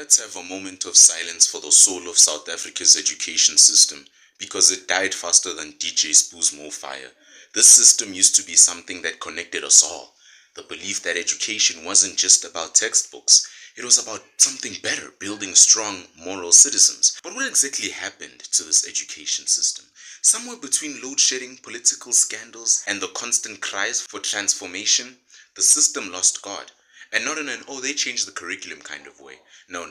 Let's have a moment of silence for the soul of South Africa's education system, because it died faster than DJ Spoo's Mo Fire. This system used to be something that connected us all. The belief that education wasn't just about textbooks. It was about something better, building strong, moral citizens. But what exactly happened to this education system? Somewhere between load shedding, political scandals, and the constant cries for transformation, the system lost God. And not in an, oh, they changed the curriculum kind of way. No.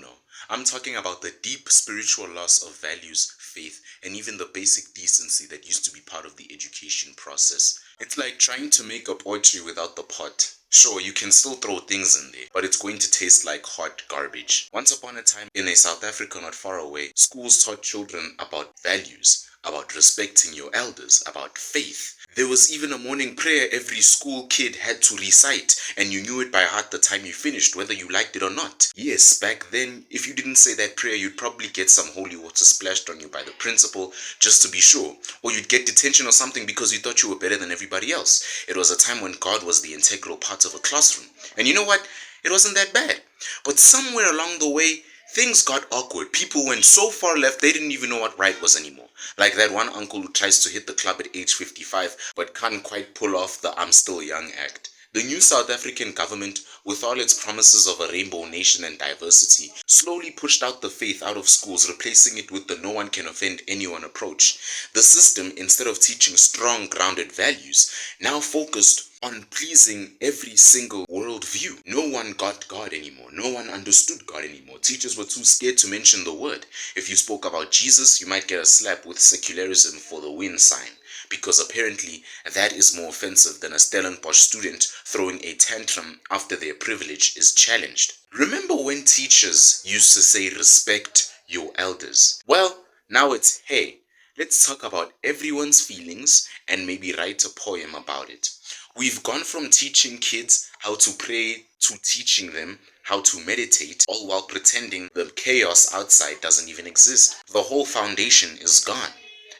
I'm talking about the deep spiritual loss of values, faith, and even the basic decency that used to be part of the education process. It's like trying to make a poetry without the pot. Sure, you can still throw things in there, but it's going to taste like hot garbage. Once upon a time, in a South Africa not far away, schools taught children about values, about respecting your elders, about faith. There was even a morning prayer every school kid had to recite, and you knew it by heart the time you finished, whether you liked it or not. Yes, back then, if you didn't say that prayer, you'd probably get some holy water splashed on you by the principal, just to be sure. Or you'd get detention or something because you thought you were better than everybody else. It was a time when God was the integral part of a classroom. And you know what? It wasn't that bad. But somewhere along the way, things got awkward. People went so far left, they didn't even know what right was anymore. Like that one uncle who tries to hit the club at age 55, but can't quite pull off the I'm still young act. The new South African government, with all its promises of a rainbow nation and diversity, slowly pushed out the faith out of schools, replacing it with the no one can offend anyone approach. The system, instead of teaching strong, grounded values, now focused on pleasing every single worldview. No one got God anymore. No one understood God anymore. Teachers were too scared to mention the word. If you spoke about Jesus, you might get a slap with secularism for the win sign, because apparently that is more offensive than a Stellenbosch student throwing a tantrum after their privilege is challenged. Remember when teachers used to say respect your elders? Well, now it's hey, let's talk about everyone's feelings and maybe write a poem about it. We've gone from teaching kids how to pray to teaching them how to meditate, all while pretending the chaos outside doesn't even exist. The whole foundation is gone.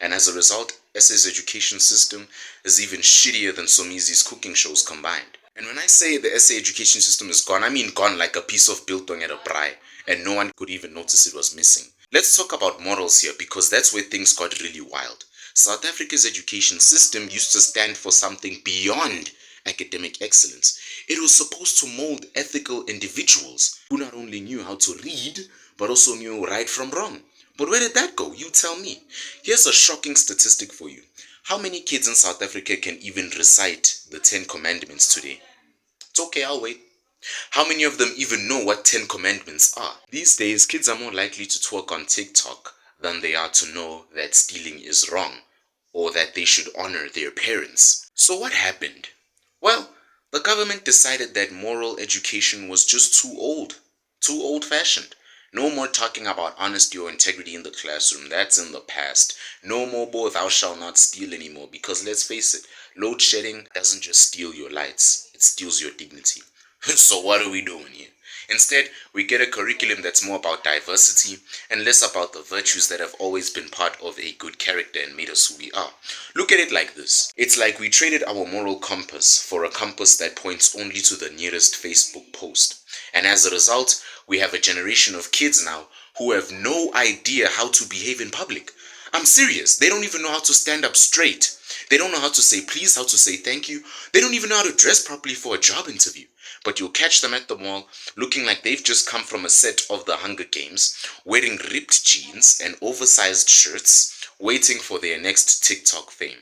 And as a result, SA's education system is even shittier than Somizi's cooking shows combined. And when I say the SA education system is gone, I mean gone like a piece of biltong at a braai, and no one could even notice it was missing. Let's talk about morals here, because that's where things got really wild. South Africa's education system used to stand for something beyond academic excellence. It was supposed to mold ethical individuals who not only knew how to read, but also knew right from wrong. But where did that go? You tell me. Here's a shocking statistic for you. How many kids in South Africa can even recite the 10 Commandments today? It's okay, I'll wait. How many of them even know what 10 Commandments are? These days, kids are more likely to twerk on TikTok than they are to know that stealing is wrong, or that they should honor their parents. So what happened? Well, the government decided that moral education was just too old-fashioned. No more talking about honesty or integrity in the classroom. That's in the past. No more thou shalt not steal anymore, because let's face it, load shedding doesn't just steal your lights, it steals your dignity. So what are we doing here? Instead, we get a curriculum that's more about diversity and less about the virtues that have always been part of a good character and made us who we are. Look at it like this. It's like we traded our moral compass for a compass that points only to the nearest Facebook post. And as a result, we have a generation of kids now who have no idea how to behave in public. I'm serious. They don't even know how to stand up straight. They don't know how to say please, how to say thank you. They don't even know how to dress properly for a job interview. But you'll catch them at the mall looking like they've just come from a set of the Hunger Games, wearing ripped jeans and oversized shirts, waiting for their next TikTok fame.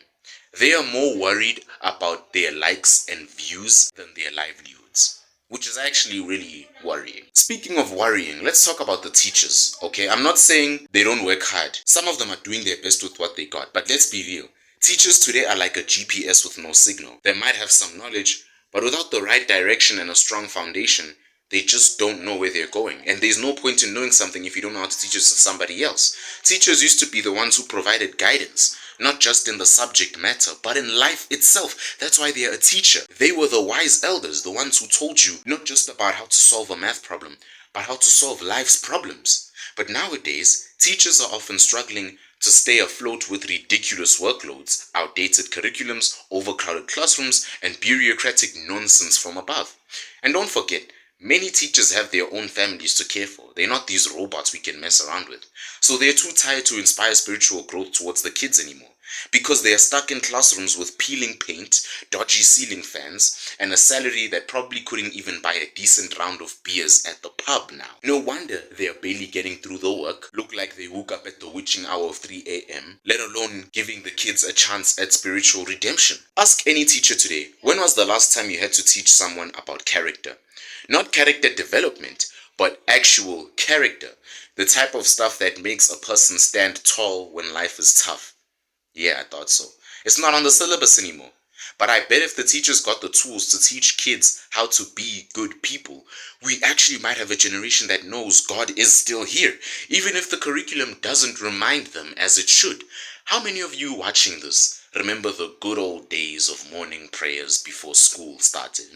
They are more worried about their likes and views than their livelihoods, which is actually really worrying. Speaking of worrying, let's talk about the teachers, okay? I'm not saying they don't work hard. Some of them are doing their best with what they got, but let's be real. Teachers today are like a GPS with no signal. They might have some knowledge, but without the right direction and a strong foundation, they just don't know where they're going. And there's no point in knowing something if you don't know how to teach it to somebody else. Teachers used to be the ones who provided guidance, not just in the subject matter, but in life itself. That's why they're a teacher. They were the wise elders, the ones who told you not just about how to solve a math problem, but how to solve life's problems. But nowadays, teachers are often struggling to stay afloat with ridiculous workloads, outdated curriculums, overcrowded classrooms, and bureaucratic nonsense from above. And don't forget, Many teachers have their own families to care for. They're not these robots we can mess around with. So they're too tired to inspire spiritual growth towards the kids anymore, because they are stuck in classrooms with peeling paint, dodgy ceiling fans, and a salary that probably couldn't even buy a decent round of beers at the pub now. No wonder they are barely getting through the work, look like they woke up at the witching hour of 3 a.m., let alone giving the kids a chance at spiritual redemption. Ask any teacher today, when was the last time you had to teach someone about character? Not character development, but actual character. The type of stuff that makes a person stand tall when life is tough. Yeah, I thought so. It's not on the syllabus anymore. But I bet if the teachers got the tools to teach kids how to be good people, we actually might have a generation that knows God is still here, even if the curriculum doesn't remind them as it should. How many of you watching this remember the good old days of morning prayers before school started?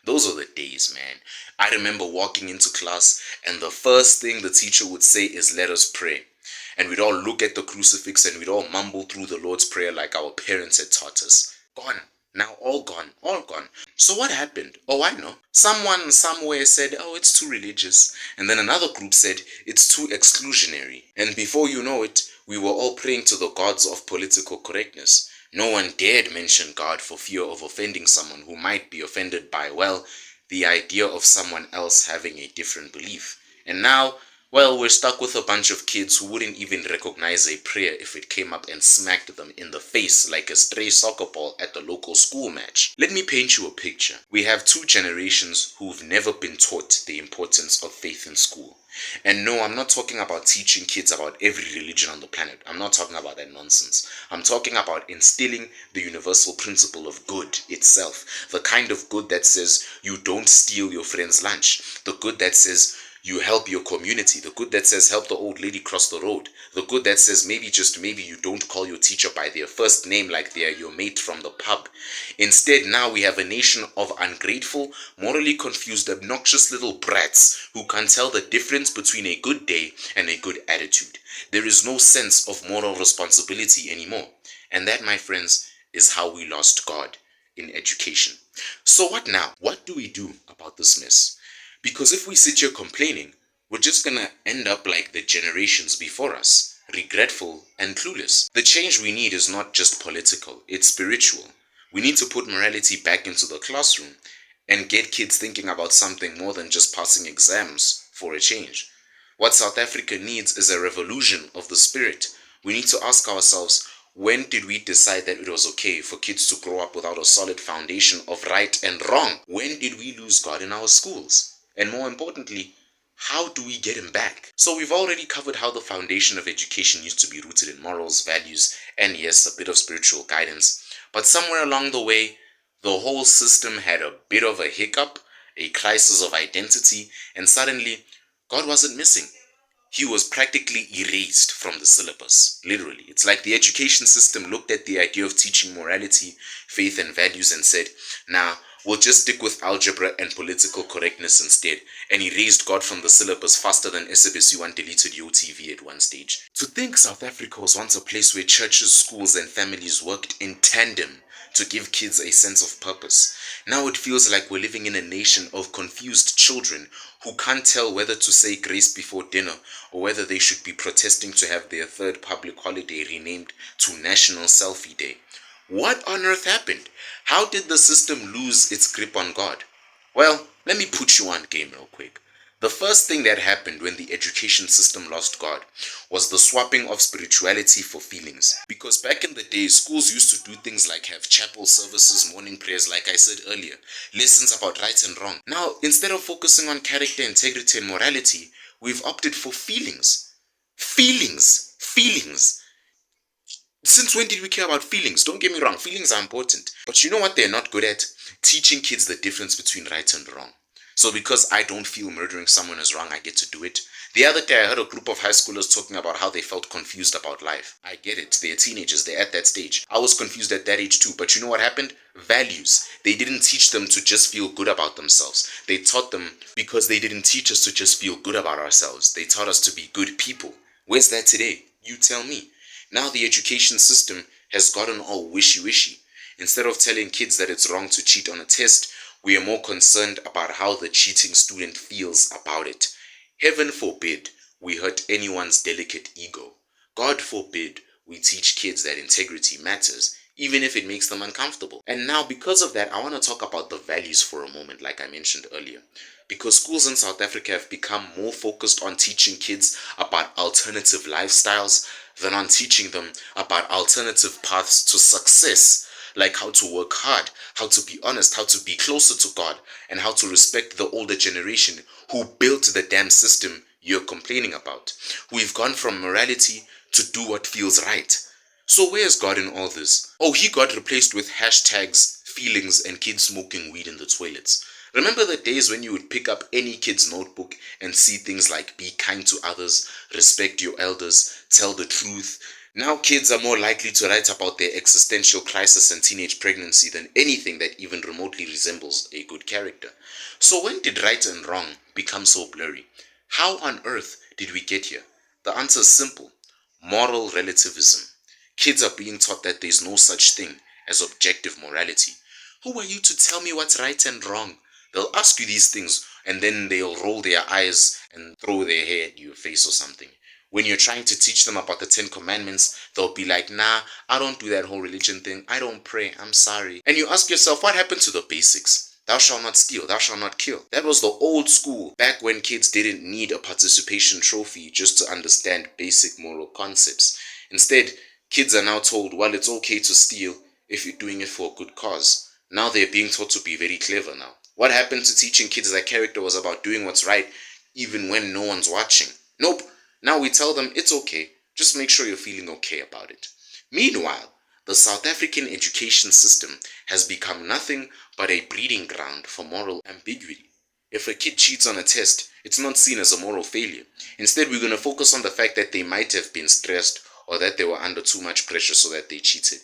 Those are the days, man. I remember walking into class and the first thing the teacher would say is, "Let us pray." And we'd all look at the crucifix and we'd all mumble through the Lord's Prayer like our parents had taught us. Gone. Now all gone. All gone. So what happened? Oh, I know. Someone somewhere said, "Oh, it's too religious." And then another group said, "It's too exclusionary." And before you know it, we were all praying to the gods of political correctness. No one dared mention God for fear of offending someone who might be offended by, well, the idea of someone else having a different belief. And now, well, we're stuck with a bunch of kids who wouldn't even recognize a prayer if it came up and smacked them in the face like a stray soccer ball at the local school match. Let me paint you a picture. We have two generations who've never been taught the importance of faith in school. And no, I'm not talking about teaching kids about every religion on the planet. I'm not talking about that nonsense. I'm talking about instilling the universal principle of good itself. The kind of good that says you don't steal your friend's lunch. The good that says you help your community. The good that says help the old lady cross the road. The good that says maybe, just maybe, you don't call your teacher by their first name like they are your mate from the pub. Instead, now we have a nation of ungrateful, morally confused, obnoxious little brats who can't tell the difference between a good day and a good attitude. There is no sense of moral responsibility anymore. And that, my friends, is how we lost God in education. So what now? What do we do about this mess? Because if we sit here complaining, we're just gonna end up like the generations before us, regretful and clueless. The change we need is not just political, it's spiritual. We need to put morality back into the classroom and get kids thinking about something more than just passing exams for a change. What South Africa needs is a revolution of the spirit. We need to ask ourselves, when did we decide that it was okay for kids to grow up without a solid foundation of right and wrong? When did we lose God in our schools? And more importantly, how do we get him back? So we've already covered how the foundation of education used to be rooted in morals, values, and yes, a bit of spiritual guidance. But somewhere along the way, the whole system had a bit of a hiccup, a crisis of identity, and suddenly, God wasn't missing. He was practically erased from the syllabus, literally. It's like the education system looked at the idea of teaching morality, faith, and values and said, nah, we'll just stick with algebra and political correctness instead, and erased God from the syllabus faster than SABC1 deleted UTV at one stage. To think South Africa was once a place where churches, schools, and families worked in tandem to give kids a sense of purpose. Now it feels like we're living in a nation of confused children who can't tell whether to say grace before dinner or whether they should be protesting to have their third public holiday renamed to National Selfie Day. What on earth happened? How did the system lose its grip on God? Well, let me put you on game real quick. The first thing that happened when the education system lost God was the swapping of spirituality for feelings. Because back in the day, schools used to do things like have chapel services, morning prayers, like I said earlier, lessons about right and wrong. Now, instead of focusing on character, integrity, and morality, we've opted for feelings. Feelings. Since when did we care about feelings? Don't get me wrong, feelings are important. But you know what they're not good at? Teaching kids the difference between right and wrong. So because I don't feel murdering someone is wrong, I get to do it. The other day I heard a group of high schoolers talking about how they felt confused about life. I get it, they're teenagers, they're at that stage. I was confused at that age too, but you know what happened? Values. They didn't teach them to just feel good about themselves. They taught them because they didn't teach us to just feel good about ourselves. They taught us to be good people. Where's that today? You tell me. Now the education system has gotten all wishy-wishy. Instead of telling kids that it's wrong to cheat on a test, We are more concerned about how the cheating student feels about it. Heaven forbid we hurt anyone's delicate ego. God forbid we teach kids that integrity matters, even if it makes them uncomfortable. And now, because of that, I want to talk about the values for a moment, like I mentioned earlier. Because schools in South Africa have become more focused on teaching kids about alternative lifestyles than on teaching them about alternative paths to success, like how to work hard, how to be honest, how to be closer to God, and how to respect the older generation who built the damn system you're complaining about. We've gone from morality to do what feels right. So where's God in all this? Oh, he got replaced with hashtags, feelings, and kids smoking weed in the toilets. Remember the days when you would pick up any kid's notebook and see things like be kind to others, respect your elders, tell the truth? Now kids are more likely to write about their existential crisis and teenage pregnancy than anything that even remotely resembles a good character. So when did right and wrong become so blurry? How on earth did we get here? The answer is simple: moral relativism. Kids are being taught that there's no such thing as objective morality. Who are you to tell me what's right and wrong? They'll ask you these things and then they'll roll their eyes and throw their hair at your face or something. When you're trying to teach them about the 10 Commandments, they'll be like, nah, I don't do that whole religion thing. I don't pray. I'm sorry. And you ask yourself, what happened to the basics? Thou shalt not steal. Thou shalt not kill. That was the old school, back when kids didn't need a participation trophy just to understand basic moral concepts. Instead, kids are now told, well, it's okay to steal if you're doing it for a good cause. Now they're being taught to be very clever now. What happened to teaching kids that character was about doing what's right even when no one's watching? Nope. Now we tell them it's okay. Just make sure you're feeling okay about it. Meanwhile, the South African education system has become nothing but a breeding ground for moral ambiguity. If a kid cheats on a test, it's not seen as a moral failure. Instead, we're going to focus on the fact that they might have been stressed or that they were under too much pressure so that they cheated.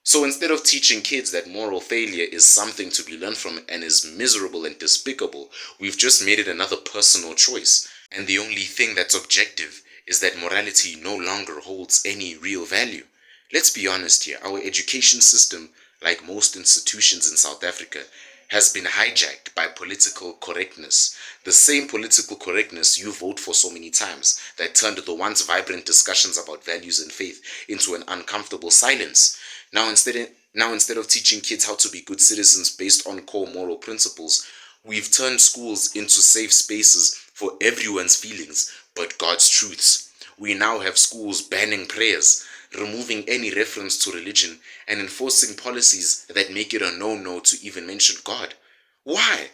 So instead of teaching kids that moral failure is something to be learned from and is miserable and despicable, we've just made it another personal choice. And the only thing that's objective is that morality no longer holds any real value. Let's be honest here, our education system, like most institutions in South Africa, has been hijacked by political correctness. The same political correctness you vote for so many times that turned the once vibrant discussions about values and faith into an uncomfortable silence. Now instead of teaching kids how to be good citizens based on core moral principles, we've turned schools into safe spaces for everyone's feelings but God's truths. We now have schools banning prayers, removing any reference to religion, and enforcing policies that make it a no-no to even mention God. Why?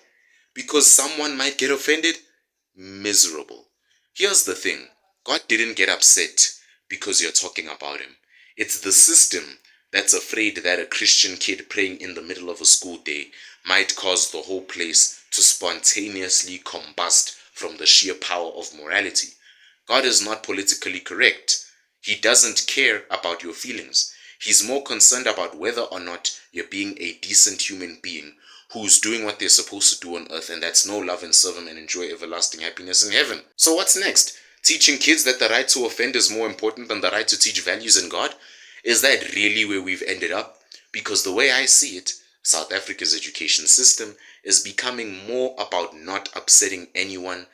Because someone might get offended? Miserable. Here's the thing. God didn't get upset because you're talking about him. It's the system that's afraid that a Christian kid praying in the middle of a school day might cause the whole place to spontaneously combust from the sheer power of morality. God is not politically correct. He doesn't care about your feelings. He's more concerned about whether or not you're being a decent human being who's doing what they're supposed to do on earth, and that's know, love, and serve him and enjoy everlasting happiness in heaven. So what's next? Teaching kids that the right to offend is more important than the right to teach values in God? Is that really where we've ended up? Because the way I see it, South Africa's education system is becoming more about not upsetting anyone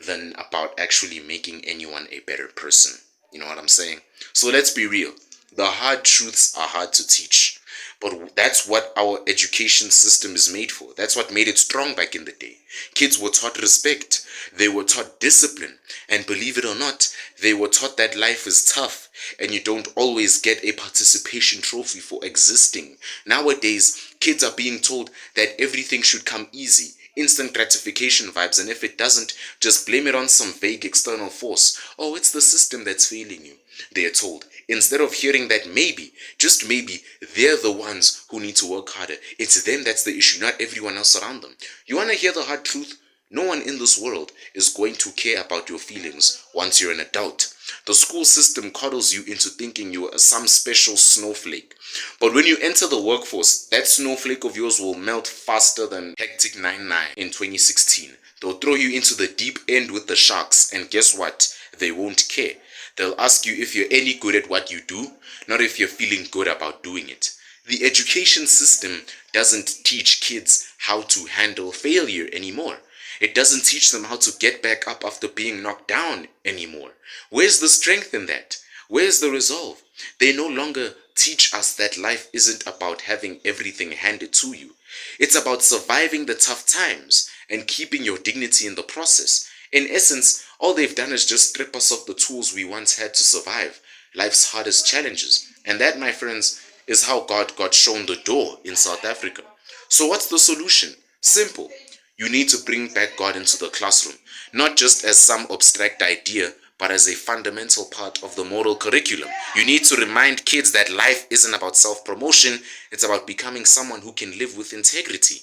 than about actually making anyone a better person. You know what I'm saying? So let's be real. The hard truths are hard to teach. But that's what our education system is made for. That's what made it strong back in the day. Kids were taught respect. They were taught discipline. And believe it or not, they were taught that life is tough and you don't always get a participation trophy for existing. Nowadays, kids are being told that everything should come easy, instant gratification vibes, and if it doesn't, just blame it on some vague external force. Oh, it's the system that's failing you, they are told. Instead of hearing that maybe, just maybe, they're the ones who need to work harder. It's them that's the issue, not everyone else around them. You want to hear the hard truth? No one in this world is going to care about your feelings once you're an adult. The school system coddles you into thinking you are some special snowflake. But when you enter the workforce, that snowflake of yours will melt faster than Hectic 99 in 2016. They'll throw you into the deep end with the sharks, and guess what? They won't care. They'll ask you if you're any good at what you do, not if you're feeling good about doing it. The education system doesn't teach kids how to handle failure anymore. It doesn't teach them how to get back up after being knocked down anymore. Where's the strength in that? Where's the resolve? They no longer teach us that life isn't about having everything handed to you. It's about surviving the tough times and keeping your dignity in the process. In essence, all they've done is just strip us of the tools we once had to survive life's hardest challenges. And that, my friends, is how God got shown the door in South Africa. So what's the solution? Simple. You need to bring back God into the classroom, not just as some abstract idea, but as a fundamental part of the moral curriculum. You need to remind kids that life isn't about self-promotion, it's about becoming someone who can live with integrity.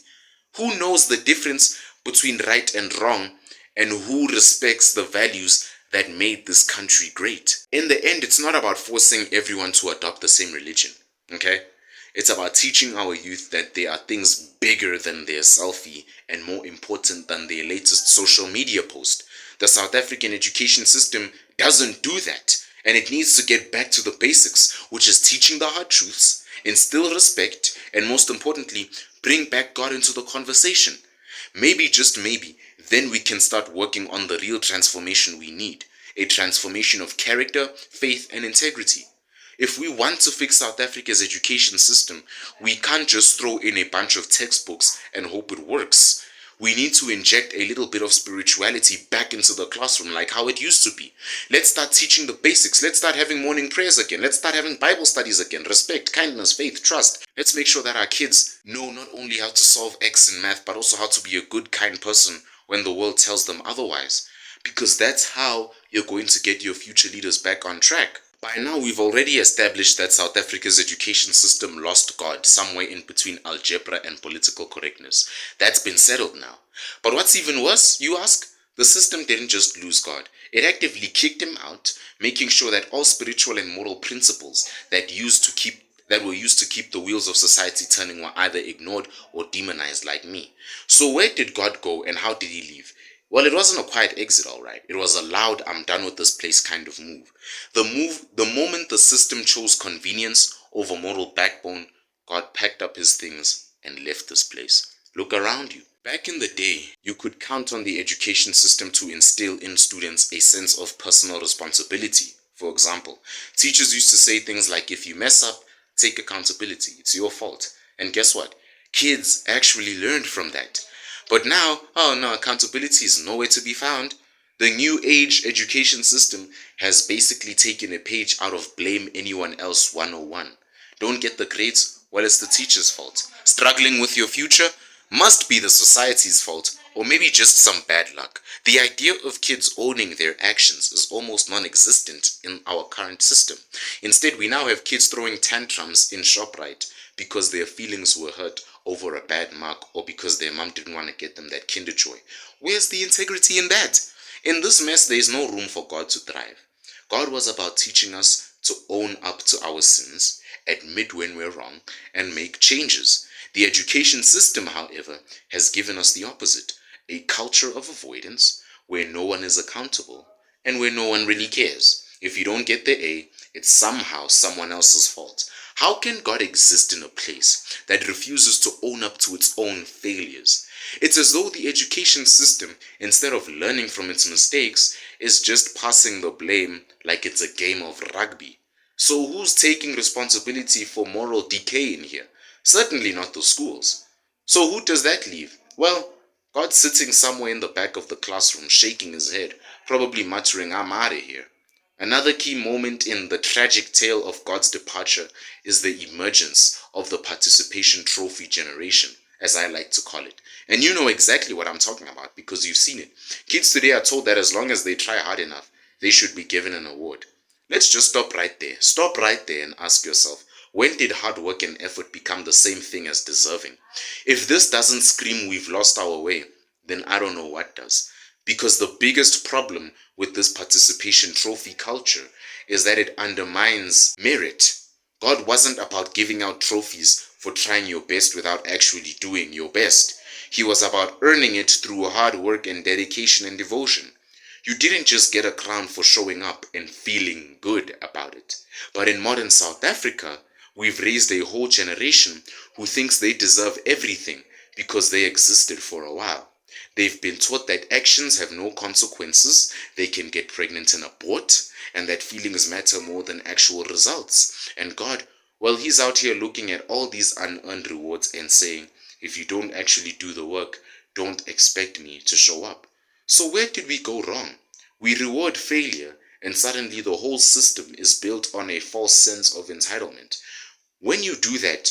Who knows the difference between right and wrong, and who respects the values that made this country great. In the end, it's not about forcing everyone to adopt the same religion, okay? It's about teaching our youth that there are things bigger than their selfie and more important than their latest social media post. The South African education system doesn't do that, and it needs to get back to the basics, which is teaching the hard truths, instill respect, and most importantly, bring back God into the conversation. Maybe, just maybe, then we can start working on the real transformation we need. A transformation of character, faith, and integrity. If we want to fix South Africa's education system, we can't just throw in a bunch of textbooks and hope it works. We need to inject a little bit of spirituality back into the classroom like how it used to be. Let's start teaching the basics. Let's start having morning prayers again. Let's start having Bible studies again. Respect, kindness, faith, trust. Let's make sure that our kids know not only how to solve X in math, but also how to be a good, kind person when the world tells them otherwise. Because that's how you're going to get your future leaders back on track. By now, we've already established that South Africa's education system lost God somewhere in between algebra and political correctness. That's been settled now. But what's even worse, you ask? The system didn't just lose God. It actively kicked him out, making sure that all spiritual and moral principles that were used to keep the wheels of society turning were either ignored or demonized like me. So where did God go and how did he leave? Well, it wasn't a quiet exit, alright. It was a loud, I'm done with this place kind of move. The moment the system chose convenience over moral backbone, God packed up his things and left this place. Look around you. Back in the day, you could count on the education system to instill in students a sense of personal responsibility. For example, teachers used to say things like, if you mess up, take accountability. It's your fault. And guess what? Kids actually learned from that. But now, oh no, accountability is nowhere to be found. The new age education system has basically taken a page out of blame anyone else 101. Don't get the grades? Well, it's the teacher's fault. Struggling with your future? Must be the society's fault, or maybe just some bad luck. The idea of kids owning their actions is almost non-existent in our current system. Instead, we now have kids throwing tantrums in ShopRite because their feelings were hurt over a bad mark or because their mom didn't want to get them that Kinder Joy. Where's the integrity in that? In this mess, there is no room for God to thrive. God was about teaching us to own up to our sins, admit when we're wrong, and make changes. The education system, however, has given us the opposite, a culture of avoidance where no one is accountable and where no one really cares. If you don't get the A, it's somehow someone else's fault. How can God exist in a place that refuses to own up to its own failures? It's as though the education system, instead of learning from its mistakes, is just passing the blame like it's a game of rugby. So who's taking responsibility for moral decay in here? Certainly not the schools. So who does that leave? Well, God's sitting somewhere in the back of the classroom, shaking his head, probably muttering, I'm out of here. Another key moment in the tragic tale of God's departure is the emergence of the participation trophy generation, as I like to call it. And you know exactly what I'm talking about because you've seen it. Kids today are told that as long as they try hard enough, they should be given an award. Let's just stop right there. Stop right there and ask yourself, when did hard work and effort become the same thing as deserving? If this doesn't scream we've lost our way, then I don't know what does. Because the biggest problem with this participation trophy culture is that it undermines merit. God wasn't about giving out trophies for trying your best without actually doing your best. He was about earning it through hard work and dedication and devotion. You didn't just get a crown for showing up and feeling good about it. But in modern South Africa, We've raised a whole generation who thinks they deserve everything because they existed for a while. They've been taught that actions have no consequences, they can get pregnant and abort, and that feelings matter more than actual results. And God, well, He's out here looking at all these unearned rewards and saying, if you don't actually do the work, don't expect me to show up. So where did we go wrong? We reward failure, and suddenly the whole system is built on a false sense of entitlement. When you do that,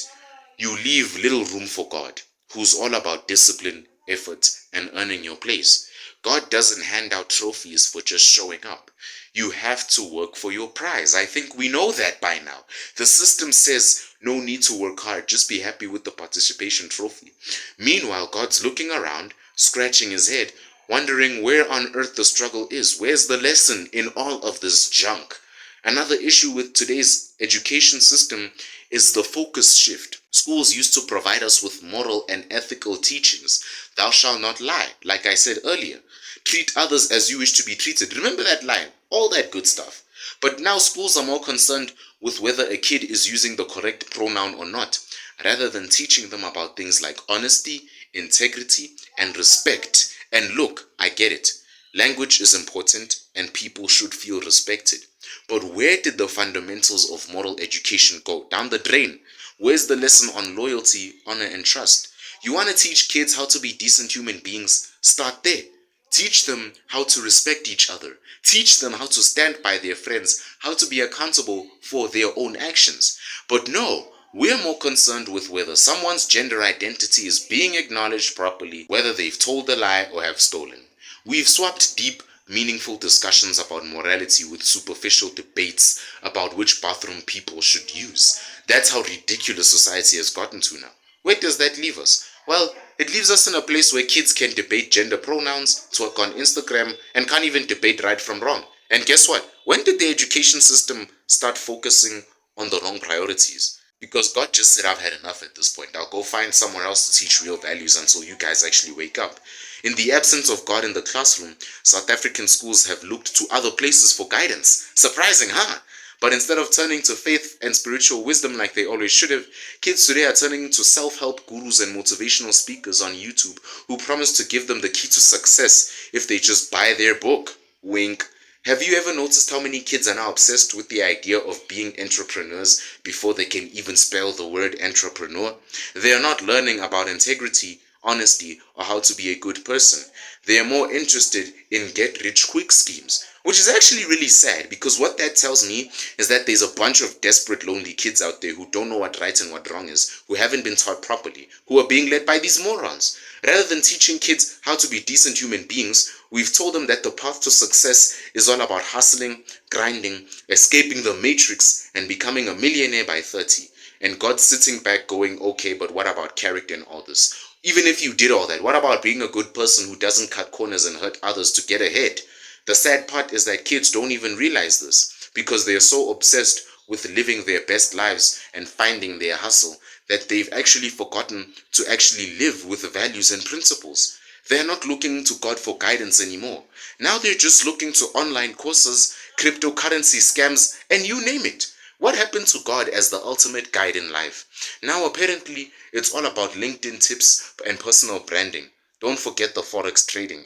you leave little room for God, who's all about discipline, effort, and earning your place. God doesn't hand out trophies for just showing up. You have to work for your prize. I think we know that by now. The system says no need to work hard, just be happy with the participation trophy. Meanwhile, God's looking around, scratching his head, wondering where on earth the struggle is. Where's the lesson in all of this junk? Another issue with today's education system is the focus shift. Schools used to provide us with moral and ethical teachings. Thou shalt not lie, like I said earlier. Treat others as you wish to be treated. Remember that line? All that good stuff. But now schools are more concerned with whether a kid is using the correct pronoun or not, rather than teaching them about things like honesty, integrity, and respect. And look, I get it. Language is important and people should feel respected. But where did the fundamentals of moral education go? Down the drain. Where's the lesson on loyalty, honor, and trust? You want to teach kids how to be decent human beings? Start there. Teach them how to respect each other. Teach them how to stand by their friends, how to be accountable for their own actions. But no, we're more concerned with whether someone's gender identity is being acknowledged properly, whether they've told a lie or have stolen. We've swapped deep, meaningful discussions about morality with superficial debates about which bathroom people should use. That's how ridiculous society has gotten to now. Where does that leave us? Well, it leaves us in a place where kids can debate gender pronouns, talk on Instagram, and can't even debate right from wrong. And guess what? When did the education system start focusing on the wrong priorities? Because God just said, I've had enough at this point. I'll go find somewhere else to teach real values until you guys actually wake up. In the absence of God in the classroom, South African schools have looked to other places for guidance. Surprising, huh? But instead of turning to faith and spiritual wisdom like they always should have, kids today are turning to self-help gurus and motivational speakers on YouTube who promise to give them the key to success if they just buy their book. Wink. Have you ever noticed how many kids are now obsessed with the idea of being entrepreneurs before they can even spell the word entrepreneur? They are not learning about integrity, honesty, or how to be a good person. They are more interested in get-rich-quick schemes, which is actually really sad because what that tells me is that there's a bunch of desperate, lonely kids out there who don't know what right and what wrong is, who haven't been taught properly, who are being led by these morons. Rather than teaching kids how to be decent human beings, we've told them that the path to success is all about hustling, grinding, escaping the matrix, and becoming a millionaire by 30. And God's sitting back going, okay, but what about character and all this? Even if you did all that, what about being a good person who doesn't cut corners and hurt others to get ahead? The sad part is that kids don't even realize this because they are so obsessed with living their best lives and finding their hustle that they've actually forgotten to actually live with the values and principles. They're not looking to God for guidance anymore. Now they're just looking to online courses, cryptocurrency scams, and you name it. What happened to God as the ultimate guide in life? Now apparently it's all about LinkedIn tips and personal branding. Don't forget the forex trading.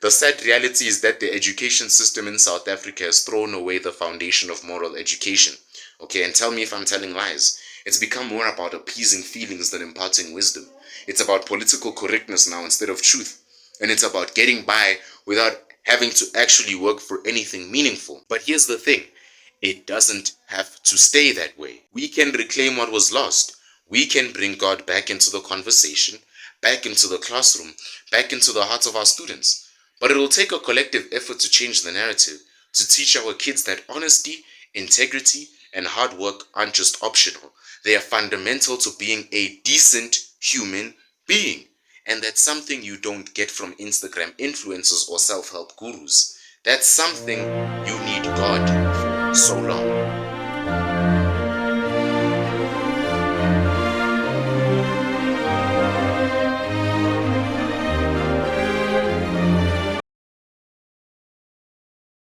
The sad reality is that the education system in South Africa has thrown away the foundation of moral education. Okay, and tell me if I'm telling lies. It's become more about appeasing feelings than imparting wisdom. It's about political correctness now instead of truth. And it's about getting by without having to actually work for anything meaningful. But here's the thing. It doesn't have to stay that way. We can reclaim what was lost. We can bring God back into the conversation, back into the classroom, back into the hearts of our students. But it will take a collective effort to change the narrative, to teach our kids that honesty, integrity, and hard work aren't just optional. They are fundamental to being a decent human being. And that's something you don't get from Instagram influencers or self-help gurus. That's something you need God for so long.